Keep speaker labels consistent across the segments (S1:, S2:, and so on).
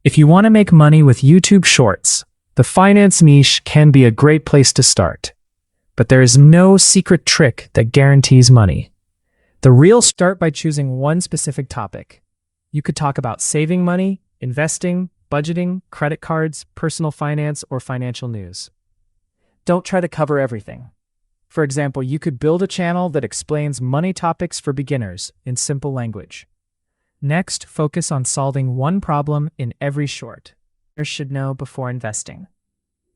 S1: If you want to make money with YouTube Shorts, the finance niche can be a great place to start. But there is no secret trick that guarantees money. Start by choosing one specific topic. You could talk about saving money, investing, budgeting, credit cards, personal finance, or financial news. Don't try to cover everything. For example, you could build a channel that explains money topics for beginners in simple language. Next, focus on solving one problem in every short. You should know before investing.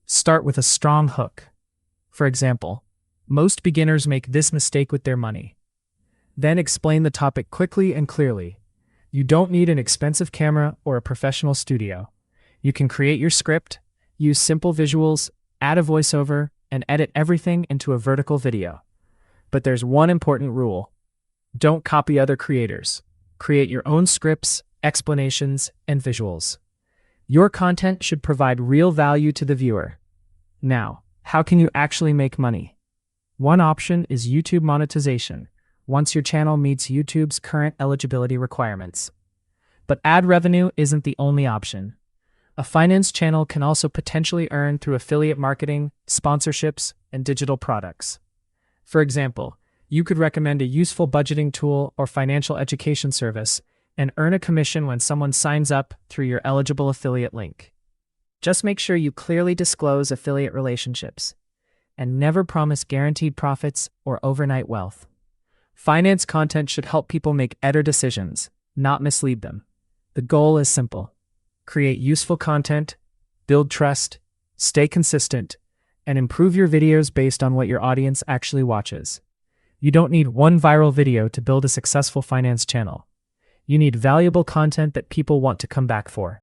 S1: Start with a strong hook. For example, most beginners make this mistake with their money. Then explain the topic quickly and clearly. You don't need an expensive camera or a professional studio. You can create your script, use simple visuals, add a voiceover, and edit everything into a vertical video. But there's one important rule. Don't copy other creators. Create your own scripts, explanations, and visuals. Your content should provide real value to the viewer. Now, how can you actually make money? One option is YouTube monetization, once your channel meets YouTube's current eligibility requirements. But ad revenue isn't the only option. A finance channel can also potentially earn through affiliate marketing, sponsorships, and digital products. For example, you could recommend a useful budgeting tool or financial education service and earn a commission when someone signs up through your eligible affiliate link. Just make sure you clearly disclose affiliate relationships and never promise guaranteed profits or overnight wealth. Finance content should help people make better decisions, not mislead them. The goal is simple. Create useful content, build trust, stay consistent, and improve your videos based on what your audience actually watches. You don't need one viral video to build a successful finance channel. You need valuable content that people want to come back for.